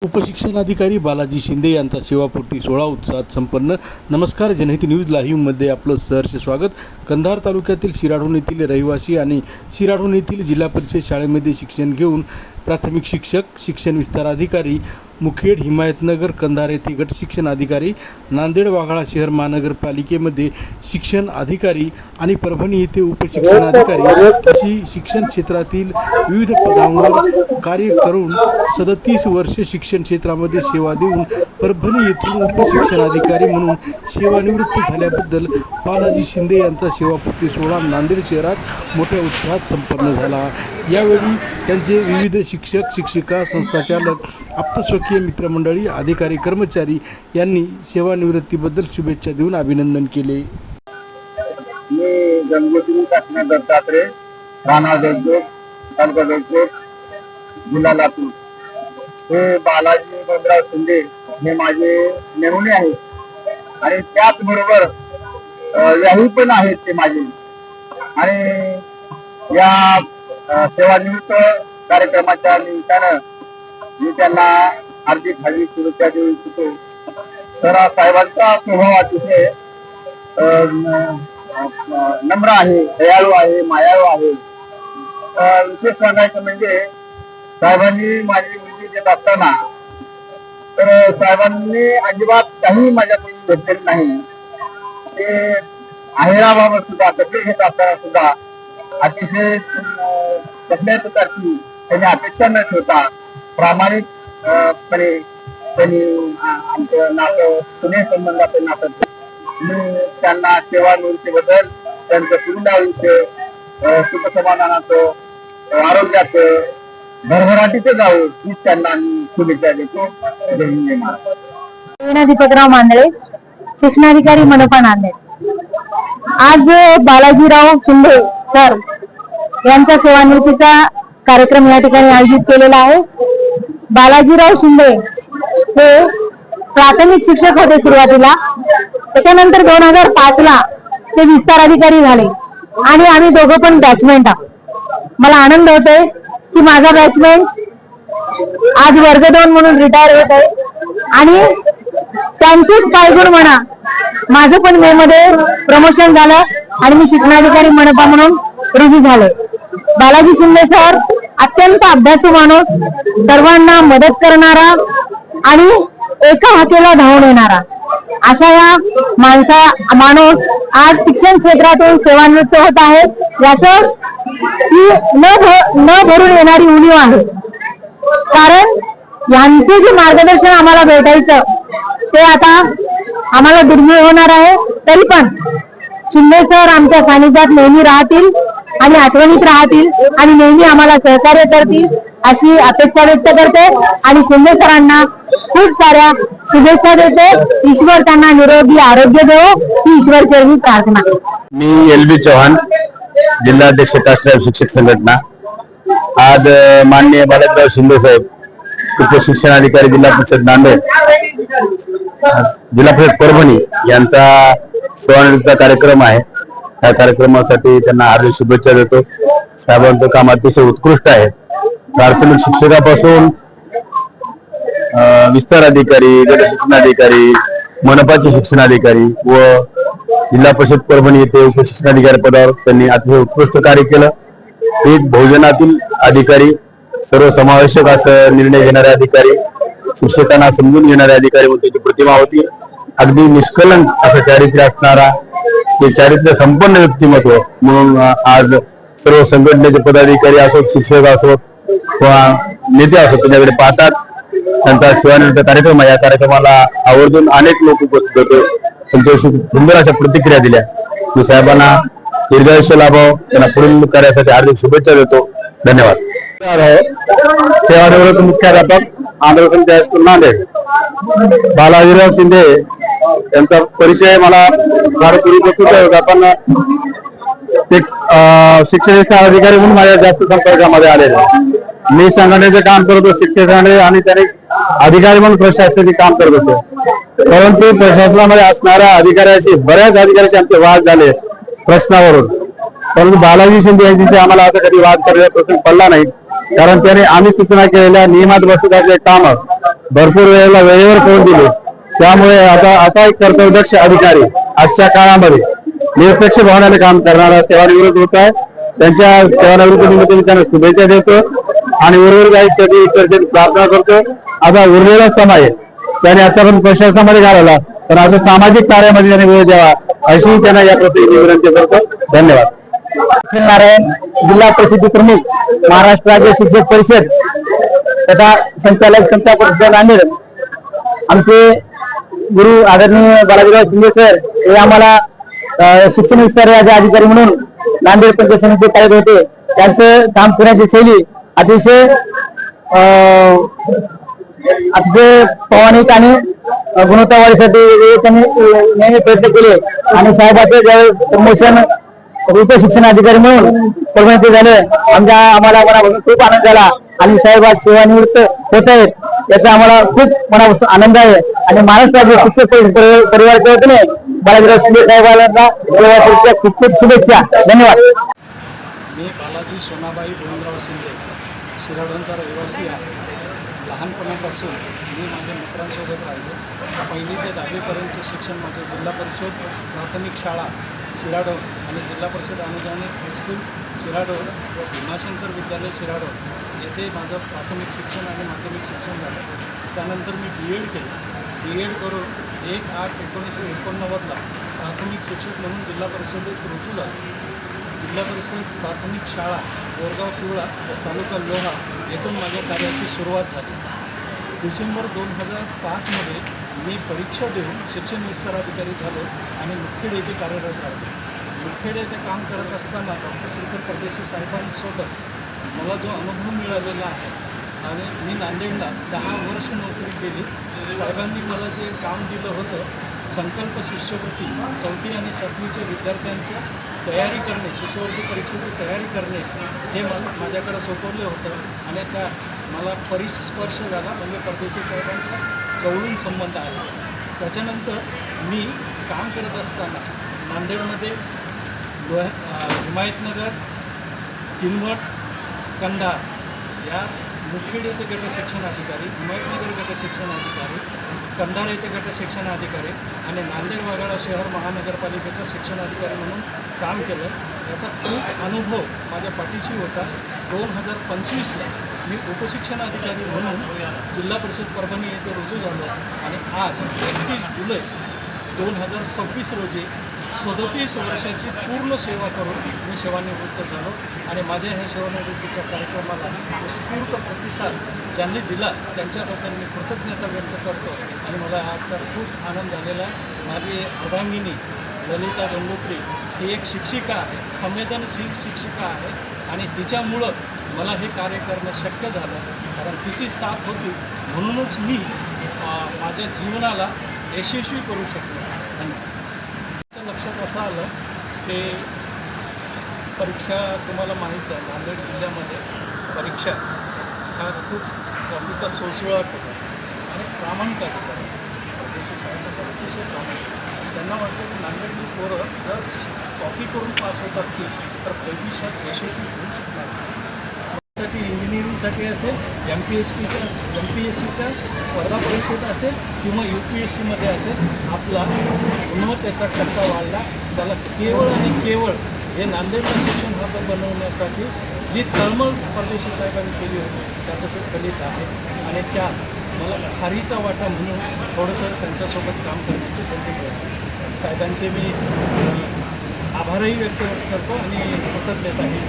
उपशिक्षणाधिकारी बालाजी शिंदे यांचा सेवापूर्ती सोहळा उत्साहात संपन्न। नमस्कार, जनहित न्यूज लाईव्हमध्ये आपलं सहर्ष स्वागत। कंधार तालुक्यातील शिराढोण येथील रहिवासी आणि शिराढोण येथील जिल्हा परिषद शाळेमध्ये शिक्षण घेऊन प्राथमिक शिक्षक, शिक्षण विस्तार अधिकारी, मुखेड, हिमायतनगर, कंधार येथे गट शिक्षण अधिकारी, नांदेड वाघाळा शहर महानगरपालिकेमध्ये शिक्षण अधिकारी आणि परभणी येथे उपशिक्षण अधिकारी अशी शिक्षण क्षेत्रातील विविध पदांवर कार्य करून 37 वर्ष शिक्षण क्षेत्रामध्ये सेवा देऊन परभणी येथून उपशिक्षण अधिकारी म्हणून सेवानिवृत्त झाल्याबद्दल बालाजी शिंदे यांचा सेवापूर्ती सोहळा नांदेड शहरात मोठ्या उत्साहात संपन्न झाला। यावेळी त्यांचे विविध शिक्षक, शिक्षिका, संस्थाचालक, आप्तस्वकीय मित्रमंडळी, अधिकारी, कर्मचारी यांनी सेवानिवृत्तीबद्दल शुभेच्छा देऊन अभिनंदन केले। मी गंगोत्री काश्मीर दत्तात्रय, राणा देशमुख, तालुका देशमुख, जिल्हा लातूर। हे बालाजी गोविंदराव शिंदे हे माझे मेहुणे आहेत आणि त्याचबरोबर याही पण आहेत ते माझे। आणि या सेवानिवृत्त कार्यक्रमाच्या निमित्तानं मी त्यांना हार्दिक शुभेच्छा देऊ इच्छितो। तर साहेबांचा स्वभाव अतिशय नम्र आहे, दयाळू आहे, मायाळू आहे। विशेष सांगायचं म्हणजे साहेबांनी माझी मुलगी देत असताना तर साहेबांनी अजिबात काही माझ्याकडून घेतलेलं नाही। ते आहेराबाबत सुद्धा कपडे घेत असताना सुद्धा अतिशय कुठल्याही प्रकारची त्यांनी अपेक्षा न ठेवता प्रामाणिकपणे त्यांनी आमचं नातं, स्नेह संबंधाचं नातं, मी त्यांना सेवानिवृत्तीबद्दल त्यांचं पूर्ण आयुष्य सुख समाधानाचं, आरोग्याचं, भरभराटीचं जावं हीच त्यांना शुभेच्छा देतो। जय हिंद, जय महाराष्ट्र। दीपकराव मांदळे, शिक्षणाधिकारी, मनपा नांदेड। आज बालाजीराव शिंदे सर यांचा सेवानिवृत्तीचा कार्यक्रम या ठिकाणी आयोजित केलेला आहे। बालाजीराव शिंदे हे प्राथमिक शिक्षक होते सुरुवातीला, त्याच्यानंतर 2005 ला ते विस्तार अधिकारी झाले आणि आम्ही दोघं पण बॅचमेंट आहोत। मला आनंद होतोय की माझा बॅचमेंट आज वर्ग 2 म्हणून रिटायर होत आहे आणि त्यांचेच पायगुण म्हणा, माझं पण मे मध्ये प्रमोशन झालं आणि मी शिक्षणाधिकारी मनपा म्हणून रुजू झाले। बालाजी शिंदे सर अत्यंत अभ्यासू माणूस, सर्वांना मदत करणारा आणि एका हाकेला धावून येणारा अशा या माणूस आज शिक्षण क्षेत्रातून सेवानिवृत्त होत आहे। याचं न भरून येणारी उणीव आहे, कारण यांचे जे मार्गदर्शन आम्हाला भेटायचं ते आता आम्हाला दुर्मिळ होणार आहे। तरी पण शिंदे सर आमच्या सानिध्यात नेहमी राहतील आणि आठवणीत राहतील आणि नेहमी आम्हाला सहकार्य करतील अशी अपेक्षा व्यक्त करते आणि शिंदे सरांना खूप साऱ्या शुभेच्छा देते। ईश्वर त्यांना निरोगी आरोग्य देवो ही ईश्वरचरणी प्रार्थना। मी LB चव्हाण, जिल्हाध्यक्ष कास्टराव शिक्षक संघटना। आज माननीय बालाजीराव शिंदे साहेब, उपशिक्षणाधिकारी, जिल्हा परिषद नांदेड, जिल्हा परिषद परभणी यांचा सेवानिवृत्तीचा कार्यक्रम आहे। या कार्यक्रमासाठी त्यांना हार्दिक शुभेच्छा देतो। साहेबांचं काम अतिशय उत्कृष्ट आहे। प्राथमिक शिक्षकापासून विस्तार अधिकारी, गट शिक्षणाधिकारी, मनपाचे शिक्षणाधिकारी व जिल्हा परिषद परभणी येथे उपशिक्षणाधिकारी पदावर त्यांनी अतिशय उत्कृष्ट कार्य केलं। एक बहुजनातील अधिकारी, सर्वसमावेशक असं निर्णय घेणारे अधिकारी, शिक्षकांना समजून घेणारे अधिकारी म्हणून त्याची प्रतिमा होती। अगदी निष्कलंक असं चारित्र्य असणारा, ते चारित्र्य संपन्न व्यक्तिमत्व म्हणून आज सर्व संघटनेचे पदाधिकारी असो, शिक्षक असो किंवा नेते असो त्याच्याकडे पाहतात। त्यांचा सेवानिवृत्त कार्यक्रम आहे। या कार्यक्रमाला आवर्जून अनेक लोक उपस्थित होते, त्यांच्याशी सुंदर अशा प्रतिक्रिया दिल्या। मी साहेबांना दीर्घायुष्य लाभावं, त्यांना पुढील कार्यासाठी हार्दिक शुभेच्छा देतो। धन्यवाद। सेवानिवृत्त मुख्याध्यापक आंध्रसंत हायस्कूल नांदेड, बालाजीराव शिंदे यांचा परिचय मला फार पूर्वीपासून होता, पण एक शिक्षण विस्तार अधिकारी म्हणून माझ्या जास्त संपर्कामध्ये आलेला। मी संघटनेचे काम करत होतो शिक्षकांकडे आणि त्याने अधिकारी म्हणून प्रशासनाचे काम करत होतो। परंतु प्रशासनामध्ये असणाऱ्या अधिकाऱ्याशी, बऱ्याच अधिकाऱ्याशी आमचे वाद झाले प्रश्नावरून, परंतु बालाजी शिंदे यांच्याशी आम्हाला असं कधी वाद करण्याचा प्रसंग पडला नाही, कारण त्याने आम्ही सूचना केलेल्या नियमात बसत असलेले काम भरपूर वेळेवर करून दिले. त्यामुळे आता असा एक कर्तव्यदक्ष अधिकारी आजच्या काळामध्ये निरपेक्ष भावनेने काम करणारा सेवानिवृत्त होत आहे. त्यांच्या सेवानिवृत्तीनिमित्त मी त्यांना शुभेच्छा देतो आणि उर्वरित आयुष्यासाठी ईश्वराची प्रार्थना करतो. आता उरलेला समय त्याने आतापर्यंत प्रशासनामध्ये घालवला, पण आता सामाजिक कार्यामध्ये त्याने वेळ द्यावा अशी त्यांना या प्रती विनंती करतो. धन्यवाद. नारायण, जिल्हा परिषद प्रमुख, महाराष्ट्र राज्य शिक्षक परिषद तथा संचालक समता परिषद नांदेड. आमचे गुरु आदरणीय बालाजीराव शिंदे सर हे आम्हाला शिक्षण विस्ताराचे अधिकारी म्हणून नांदेड पंचायत समिती कार्यरत होते. त्यांचं काम करण्याची शैली अतिशय प्रामाणिक आणि गुणवत्ता वाढीसाठी त्यांनी नेहमी प्रयत्न केले आणि साहेबांचे ज्यावेळेस प्रमोशन उच्च शिक्षण अधिकारी म्हणून परमनंट झाले, आम्हाला मनापासून खूप आनंद झाला आणि साहेब आज सेवानिवृत्त होत आहेत याचा आम्हाला खूप मनापासून आनंद आहे. आणि महाराष्ट्र राज्य शिक्षक परिवाराच्या वतीने बालाजीराव शिंदे साहेबांना सेवानिवृत्तीच्या खूप खूप शुभेच्छा. धन्यवाद. मी बालाजी सोनाबाई गोविंदराव शिंदे शिराढोणचा रहिवासी आहे. लहानपणापासून मी माझ्या मित्रांसोबत राहिलो. 1ली ते 10वीपर्यंतचे शिक्षण माझे जिल्हा परिषद प्राथमिक शाळा शिराढोण आणि जिल्हा परिषद अनुदानित हायस्कूल शिराढोण व भीमाशंकर विद्यालय शिराढोण येथे माझं प्राथमिक शिक्षण आणि माध्यमिक शिक्षण झालं. त्यानंतर मी BEd केलं. BEd करून 1/8/1989ला प्राथमिक शिक्षक म्हणून जिल्हा परिषदेत रुजू झालो. जिल्हा परिषद प्राथमिक शाळा बोरगाव पिवळा तालुका लोहा येथून माझ्या कार्याची सुरुवात झाली. डिसेंबर 2005मध्ये मी परीक्षा देऊन शिक्षण विस्तार अधिकारी झालो आणि मुखेड येथे कार्यरत राहिलो. मुखेड येथे काम करत असताना डॉक्टर श्रीकर परदेशी साहेबांसोबत मला जो अनुभव मिळालेला आहे आणि मी नांदेडला 10 वर्ष नोकरी केली. साहेबांनी मला जे काम दिलं होतं, संकल्प शिष्यवृत्ती 4थी आणि 7वीच्या विद्यार्थ्यांचं तयारी करणे, शिष्यवृत्ती परीक्षेची तयारी करणे हे मला माझ्याकडे सोपवलं होतं आणि त्यात मला परिस्पर्श झाला, म्हणजे परदेशी साहेबांचा जवळून संबंध आला. त्याच्यानंतर मी काम करत असताना नांदेडमध्ये हिमायतनगर, किनवट, कंधार या मुखेड येथे गट शिक्षण अधिकारी, हिमायतनगर गट शिक्षण अधिकारी, कंधार येथे गट शिक्षण अधिकारी आणि नांदेड वगळा शहर महानगरपालिकेचा शिक्षण अधिकारी म्हणून काम केलं. याचा खूप अनुभव माझ्या पाठीशी होता. 2025ला मी उपशिक्षण अधिकारी म्हणून जिल्हा परिषद परभणी येथे रुजू झालो आणि आज 31 जुलै 2026 रोजी 37 वर्षाची पूर्ण सेवा करून मी सेवानिवृत्त झालो आणि माझ्या ह्या सेवानिवृत्तीच्या कार्यक्रमाला उत्स्फूर्त प्रतिसाद ज्यांनी दिला त्यांच्याबद्दल मी कृतज्ञता व्यक्त करतो आणि मला आजचा खूप आनंद झालेला आहे. माझी अर्धांगिनी ललिता गंगोत्री ही एक शिक्षिका आहे, संवेदनशील शिक्षिका आहे आणि तिच्यामुळं मला हे कार्य करणं शक्य झालं, कारण तिची साथ होती म्हणूनच मी माझ्या जीवनाला यशस्वी करू शकलो. धन्यवाद. लक्षात असं आलं की परीक्षा तुम्हाला माहीत आहे, नांदेड जिल्ह्यामध्ये परीक्षा हा खूप कॉपीचा सुळसुळाट होता आणि प्रामाणिक अधिकारी परदेशी साहेबांचा अतिशय प्रामाणिक. त्यांना वाटतं की नांदेडची पोरं जर कॉपी करून पास होत असतील तर भविष्यात यशस्वी होऊ शकणार नाही. त्यासाठी इंजिनिअरिंगसाठी असेल, MPSCच्या स्पर्धा परीक्षेत असेल किंवा UPSCमध्ये असेल, आपला गुणवत्तेचा टक्का वाढला. त्याला केवळ आणि केवळ हे नांदेडचं शिक्षण हब बनवण्यासाठी जी तळमळ परदेशी साहेबांनी केली होती त्याचं ते फलित आहे आणि त्यात मला खारीचा वाटा म्हणून थोडंसं त्यांच्यासोबत काम करण्याची संधी मिळाली. साहेबांचे मी आभारही व्यक्त करतो आणि कृतज्ञताही.